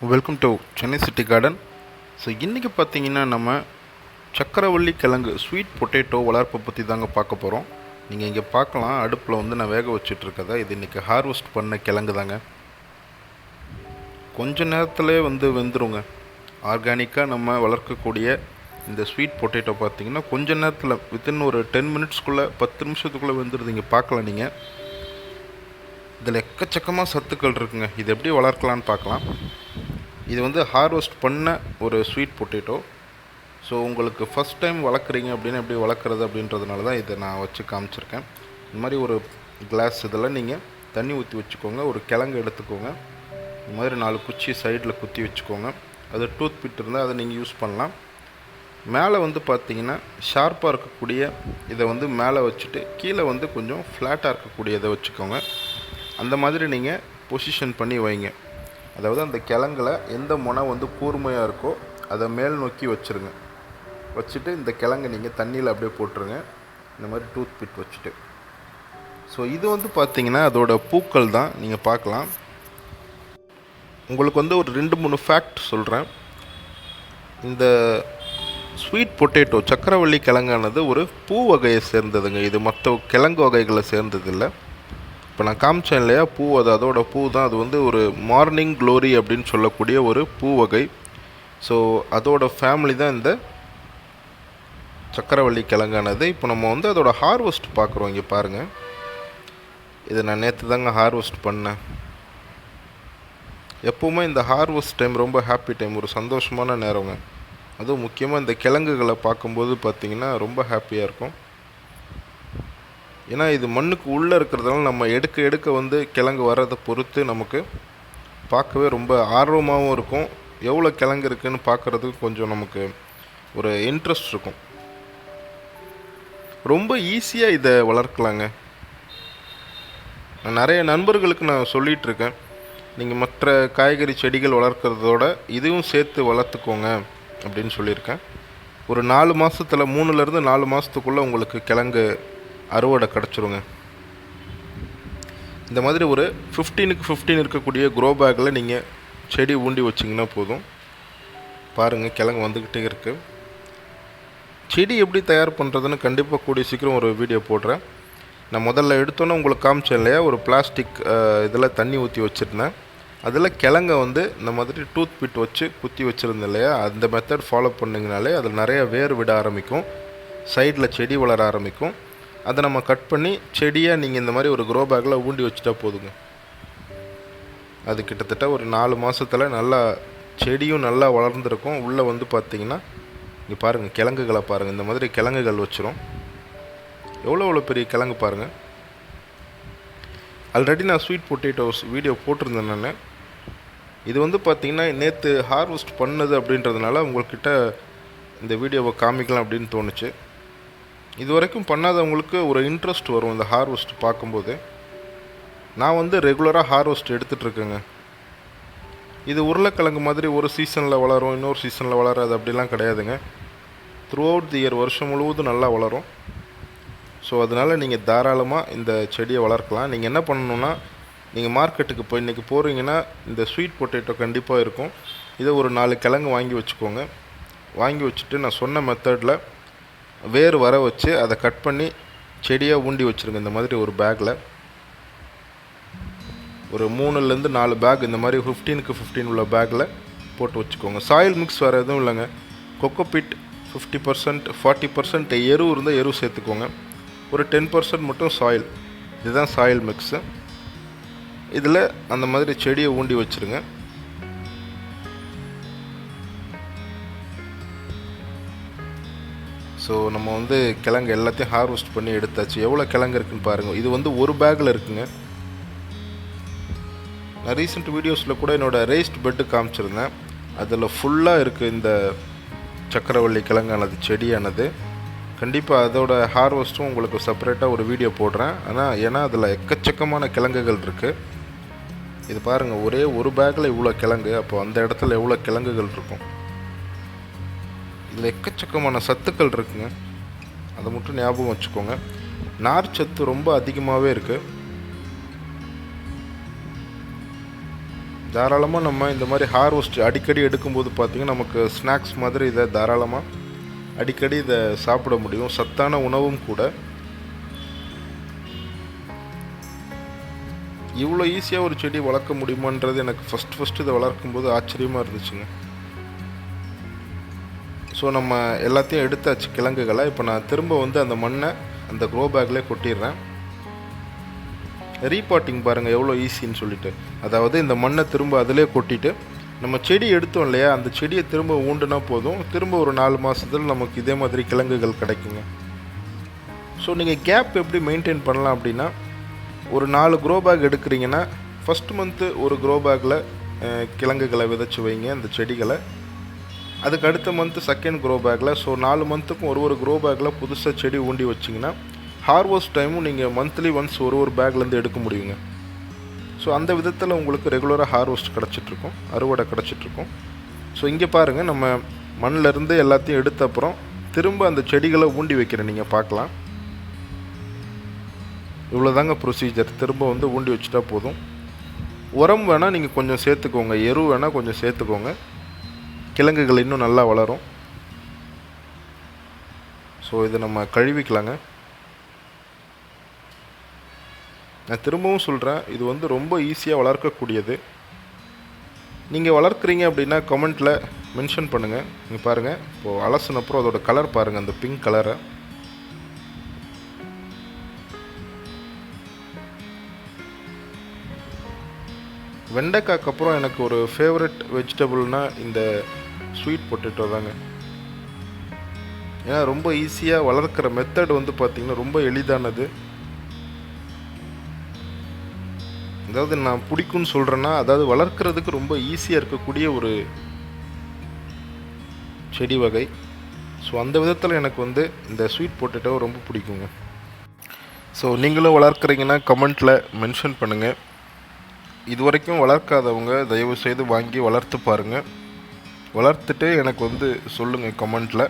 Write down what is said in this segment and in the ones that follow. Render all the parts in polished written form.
Welcome to Chennai city garden. So இன்றைக்கி பார்த்தீங்கன்னா நம்ம சக்கரவள்ளி கிழங்கு ஸ்வீட் பொட்டேட்டோ வளர்ப்பை பற்றி தாங்க பார்க்க போகிறோம். நீங்கள் இங்கே பார்க்கலாம், அடுப்பில் வந்து நான் வேக வச்சிட்ருக்கதா இது இன்றைக்கி ஹார்வெஸ்ட் பண்ண கிழங்கு தாங்க. கொஞ்ச நேரத்துலேயே வந்து வெந்துருங்க. ஆர்கானிக்காக நம்ம வளர்க்கக்கூடிய இந்த ஸ்வீட் பொட்டேட்டோ பார்த்திங்கன்னா கொஞ்ச நேரத்தில் வித்தின் ஒரு 10 மினிட்ஸ்க்குள்ளே 10 நிமிஷத்துக்குள்ளே வெந்துடுது. இங்கே பார்க்கலாம் நீங்கள். இதில் எக்கச்சக்கமாக சத்துக்கள் இருக்குங்க. இது எப்படி வளர்க்கலான்னு பார்க்கலாம். இது வந்து ஹார்வெஸ்ட் பண்ண ஒரு ஸ்வீட் பொட்டேட்டோ. ஸோ உங்களுக்கு ஃபஸ்ட் டைம் வளர்க்குறீங்க அப்படின்னு எப்படி வளர்க்குறது அப்படின்றதுனால தான் இதை நான் வச்சு காமிச்சிருக்கேன். இந்த மாதிரி ஒரு கிளாஸ் இதில் நீங்கள் தண்ணி ஊற்றி வச்சுக்கோங்க. ஒரு கிழங்கு எடுத்துக்கோங்க. இந்த மாதிரி 4 குச்சி சைடில் குத்தி வச்சுக்கோங்க. அது டூத் பிட் இருந்தால் அதை நீங்கள் யூஸ் பண்ணலாம். மேலே வந்து பார்த்தீங்கன்னா ஷார்ப்பாக இருக்கக்கூடிய இதை வந்து மேலே வச்சுட்டு கீழே வந்து கொஞ்சம் ஃப்ளாட்டாக இருக்கக்கூடிய இதை வச்சுக்கோங்க. அந்த மாதிரி நீங்கள் பொசிஷன் பண்ணி வைங்க. அதாவது அந்த கிழங்குல எந்த முனை வந்து கூர்மையாக இருக்கோ அதை மேல் நோக்கி வச்சுருங்க. வச்சுட்டு இந்த கிழங்கு நீங்கள் தண்ணியில் அப்படியே போட்டுருங்க, இந்த மாதிரி டூத் பிட் வச்சுட்டு. ஸோ இது வந்து பார்த்திங்கன்னா அதோட பூக்கள் தான் நீங்கள் பார்க்கலாம். உங்களுக்கு வந்து ஒரு 2-3 ஃபேக்ட் சொல்கிறேன். இந்த ஸ்வீட் பொட்டேட்டோ சக்கரவள்ளி கிழங்கானது ஒரு பூ வகையை சேர்ந்ததுங்க. இது மற்ற கிழங்கு வகைகளை சேர்ந்ததில்லை. இப்போ நான் காமிச்சேன் இல்லையா பூ, அதோட பூ தான். அது வந்து ஒரு மார்னிங் க்ளோரி அப்படின்னு சொல்லக்கூடிய ஒரு பூ வகை. ஸோ அதோட ஃபேமிலி தான் இந்த சக்கரவள்ளி கிழங்கானது. இப்போ நம்ம வந்து அதோட ஹார்வெஸ்ட் பார்க்குறோம். இங்கே பாருங்கள், இதை நான் நேற்று தாங்க ஹார்வெஸ்ட் பண்ணேன். எப்போவுமே இந்த ஹார்வெஸ்ட் டைம் ரொம்ப ஹாப்பி டைம், ஒரு சந்தோஷமான நேரங்க. அதுவும் முக்கியமாக இந்த கிழங்குகளை பார்க்கும்போது பார்த்திங்கன்னா ரொம்ப ஹாப்பியாக இருக்கும். ஏன்னா இது மண்ணுக்கு உள்ளே இருக்கிறதுனால நம்ம எடுக்க வந்து கிழங்கு வர்றதை பொறுத்து நமக்கு பார்க்கவே ரொம்ப ஆர்வமாகவும் இருக்கும். எவ்வளோ கிழங்கு இருக்குதுன்னு பார்க்குறதுக்கு கொஞ்சம் நமக்கு ஒரு இன்ட்ரெஸ்ட் இருக்கும். ரொம்ப ஈஸியாக இதை வளர்க்கலாங்க. நான் நிறைய நண்பர்களுக்கு நான் சொல்லிகிட்ருக்கேன், நீங்கள் மற்ற காய்கறி செடிகள் வளர்க்குறதோட இதுவும் சேர்த்து வளர்த்துக்கோங்க அப்படின்னு சொல்லியிருக்கேன். ஒரு 4 மாதத்தில் 3லேருந்து 4 மாதத்துக்குள்ளே உங்களுக்கு கிழங்கு அறுவடை கிடச்சிருங்க. இந்த மாதிரி ஒரு 15க்கு 15 இருக்கக்கூடிய க்ரோ பேக்கில் நீங்கள் செடி ஊண்டி வச்சிங்கன்னா போதும். பாருங்கள், கிழங்கு வந்துக்கிட்டே இருக்குது. செடி எப்படி தயார் பண்ணுறதுன்னு கண்டிப்பாக கூடிய சீக்கிரம் ஒரு வீடியோ போடுறேன். நான் முதல்ல எடுத்தோன்னே உங்களுக்கு காமிச்சேன் இல்லையா, ஒரு பிளாஸ்டிக் இதில் தண்ணி ஊற்றி வச்சுருந்தேன். அதில் கிழங்கை வந்து இந்த மாதிரி டூத் பிட் வச்சு குத்தி வச்சுருந்தேன் இல்லையா, அந்த மெத்தட் ஃபாலோ பண்ணிங்கனாலே அதில் நிறைய வேர் விட ஆரம்பிக்கும், சைடில் செடி வளர ஆரம்பிக்கும். அதை நம்ம கட் பண்ணி செடியாக நீங்கள் இந்த மாதிரி ஒரு க்ரோ பேக்கில் ஊண்டி வச்சுட்டா போதுங்க. அது கிட்டத்தட்ட ஒரு 4 மாதத்தில் நல்லா செடியும் நல்லா வளர்ந்துருக்கும். உள்ளே வந்து பார்த்திங்கன்னா இங்கே பாருங்கள், கிழங்குகளை பாருங்கள். இந்த மாதிரி கிழங்குகள் வச்சிரும். எவ்வளோ பெரிய கிழங்கு பாருங்கள். ஆல்ரெடி நான் ஸ்வீட் பொட்டேட்டோஸ் வீடியோ போட்டிருந்தேன் நான். இது வந்து பார்த்திங்கன்னா நேற்று ஹார்வெஸ்ட் பண்ணது அப்படின்றதுனால உங்கள்கிட்ட இந்த வீடியோவை காமிக்கலாம் அப்படின்னு தோணுச்சு. இது வரைக்கும் பண்ணாதவங்களுக்கு ஒரு இன்ட்ரெஸ்ட் வரும் இந்த ஹார்வெஸ்ட் பார்க்கும்போது. நான் வந்து ரெகுலராக ஹார்வெஸ்ட் எடுத்துகிட்ருக்கேங்க. இது உருளைக்கிழங்கு மாதிரி ஒரு சீசனில் வளரும், இன்னொரு சீசனில் வளராது அப்படிலாம் கிடையாதுங்க. த்ரூ அவுட் தி இயர், வருஷம் முழுவதும் நல்லா வளரும். ஸோ அதனால் நீங்கள் தாராளமாக இந்த செடியை வளர்க்கலாம். நீங்கள் என்ன பண்ணணுன்னா, நீங்கள் மார்க்கெட்டுக்கு போய் இன்றைக்கி போகிறீங்கன்னா இந்த ஸ்வீட் பொட்டேட்டோ கண்டிப்பாக இருக்கும். இதை ஒரு 4 கிழங்கு வாங்கி வச்சுக்கோங்க. வாங்கி வச்சுட்டு நான் சொன்ன மெத்தடில் வேர் வர வச்சு அதை கட் பண்ணி செடியாக ஊண்டி வச்சுருங்க. இந்த மாதிரி ஒரு பேக்கில் ஒரு 3லேருந்து 4 பேக் இந்த மாதிரி 15க்கு 15 உள்ள பேக்கில் போட்டு வச்சுக்கோங்க. சாயில் மிக்ஸ் வேறு எதுவும் இல்லைங்க. cocopeat 50%, 40% எரு இருந்தால் எரு சேர்த்துக்கோங்க. ஒரு 10% மட்டும் சாயில். இதுதான் சாயில் மிக்ஸு. இதில் அந்த மாதிரி செடியை ஊண்டி வச்சுருங்க. ஸோ நம்ம வந்து கிழங்கு எல்லாத்தையும் ஹார்வெஸ்ட் பண்ணி எடுத்தாச்சு. எவ்வளோ கிழங்கு இருக்குதுன்னு பாருங்கள். இது வந்து ஒரு பேக்கில் இருக்குங்க. நான் ரீசெண்ட் வீடியோஸில் கூட என்னோடய ரேஸ்ட் பெட்டு காமிச்சிருந்தேன். அதில் ஃபுல்லாக இருக்குது இந்த சக்கரவள்ளி கிழங்கானது, செடியானது. கண்டிப்பாக அதோட ஹார்வெஸ்ட்டும் உங்களுக்கு செப்பரேட்டாக ஒரு வீடியோ போடுறேன். ஏன்னா அதில் எக்கச்சக்கமான கிழங்குகள் இருக்குது. இது பாருங்கள், ஒரே ஒரு பேக்கில் இவ்வளோ கிழங்கு. அப்போ அந்த இடத்துல எவ்வளோ கிழங்குகள் இருக்கும். இதில் எக்கச்சக்கமான சத்துக்கள் இருக்குங்க. அதை மட்டும் ஞாபகம் வச்சுக்கோங்க. நார் சத்து ரொம்ப அதிகமாகவே இருக்குது. தாராளமாக நம்ம இந்த மாதிரி ஹார்வெஸ்ட் அடிக்கடி எடுக்கும்போது பார்த்திங்கன்னா நமக்கு ஸ்நாக்ஸ் மாதிரி இதை தாராளமாக அடிக்கடி இதை சாப்பிட முடியும். சத்தான உணவும் கூட. இவ்வளோ ஈஸியாக ஒரு செடி வளர்க்க முடியுமான்றது எனக்கு ஃபஸ்ட்டு இதை வளர்க்கும்போது ஆச்சரியமாக இருந்துச்சுங்க. ஸோ நம்ம எல்லாத்தையும் எடுத்தாச்சு கிழங்குகளை. இப்போ நான் திரும்ப வந்து அந்த மண்ணை அந்த க்ரோ பேக்லேயே கொட்டிடுறேன். ரீபாட்டிங் பாருங்கள் எவ்வளோ ஈஸின்னு சொல்லிட்டு. அதாவது இந்த மண்ணை திரும்ப அதிலே கொட்டிட்டு நம்ம செடி எடுத்தோம் இல்லையா, அந்த செடியை திரும்ப ஊண்டுனா போதும். திரும்ப ஒரு 4 மாதத்தில் நமக்கு இதே மாதிரி கிழங்குகள் கிடைக்குங்க. ஸோ நீங்கள் கேப் எப்படி மெயின்டைன் பண்ணலாம் அப்படின்னா, ஒரு 4 க்ரோ பேக் எடுக்கிறீங்கன்னா ஃபஸ்ட் மந்த்து ஒரு க்ரோ பேக்கில் கிழங்குகளை விதைச்சி வைங்க அந்த செடிகளை. அதுக்கு அடுத்த மந்த்து செகண்ட் க்ரோ பேக்கில். ஸோ 4 மந்த்துக்கும் ஒரு க்ரோ பேக்கில் புதுசாக செடி ஊண்டி வச்சிங்கன்னா ஹார்வெஸ்ட் டைமும் நீங்கள் மந்த்லி ஒன்ஸ் ஒரு பேக்லேருந்து எடுக்க முடியுங்க. ஸோ அந்த விதத்தில் உங்களுக்கு ரெகுலராக ஹார்வெஸ்ட் கிடச்சிட்ருக்கும், அறுவடை கிடச்சிட்ருக்கும். ஸோ இங்கே பாருங்கள், நம்ம மண்ணிலேருந்து எல்லாத்தையும் எடுத்த அப்புறம் திரும்ப அந்த செடிகளை ஊண்டி வைக்கிறேன். நீங்கள் பார்க்கலாம், இவ்வளோதாங்க ப்ரொசீஜர். திரும்ப வந்து ஊண்டி வச்சுட்டா போதும். உரம் வேணால் நீங்கள் கொஞ்சம் சேர்த்துக்கோங்க, எரு வேணால் கொஞ்சம் சேர்த்துக்கோங்க. கிழங்குகள் இன்னும் நல்லா வளரும். ஸோ இதை நம்ம கழுவிக்கலாங்க. நான் திரும்பவும் சொல்கிறேன், இது வந்து ரொம்ப ஈஸியாக வளர்க்கக்கூடியது. நீங்கள் வளர்க்குறீங்க அப்படின்னா கமெண்ட்டில் மென்ஷன் பண்ணுங்கள். நீங்கள் பாருங்கள், இப்போது அலசினப்புறம் அதோட கலர் பாருங்கள், அந்த பிங்க் கலரை. வெண்டைக்காய்க்கு அப்புறம் எனக்கு ஒரு ஃபேவரட் வெஜிடபிள்னால் இந்த ஸ்வீட் பொட்டேட்டோ தாங்க. ஏன்னா ரொம்ப ஈஸியாக வளர்க்குற மெத்தட் வந்து பார்த்திங்கன்னா ரொம்ப எளிதானது. அதாவது நான் பிடிக்கும்னு சொல்கிறேன்னா, அதாவது வளர்க்குறதுக்கு ரொம்ப ஈஸியாக இருக்கக்கூடிய ஒரு செடி வகை. ஸோ அந்த விதத்தில் எனக்கு வந்து இந்த ஸ்வீட் பொட்டேட்டோ ரொம்ப பிடிக்குங்க. ஸோ நீங்களும் வளர்க்குறீங்கன்னா கமெண்ட்டில் மென்ஷன் பண்ணுங்கள். இது வரைக்கும் வளர்க்காதவங்க தயவுசெய்து வாங்கி வளர்த்து பாருங்கள். வளர்த்துட்டு எனக்கு வந்து சொல்லுங்கள் கமெண்ட்டில்.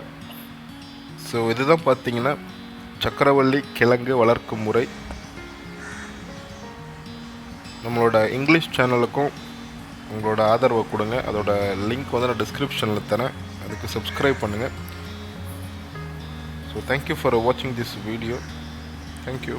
ஸோ இதுதான் பார்த்திங்கன்னா சக்கரவள்ளி கிழங்கு வளர்க்கும் முறை. நம்மளோட இங்கிலீஷ் சேனலுக்கும் உங்களோட ஆதரவை கொடுங்க. அதோட லிங்க் வந்து நான் டிஸ்கிரிப்ஷனில் தரேன், அதுக்கு சப்ஸ்கிரைப் பண்ணுங்கள். ஸோ தேங்க்யூ ஃபார் வாட்சிங் திஸ் வீடியோ. தேங்க்யூ.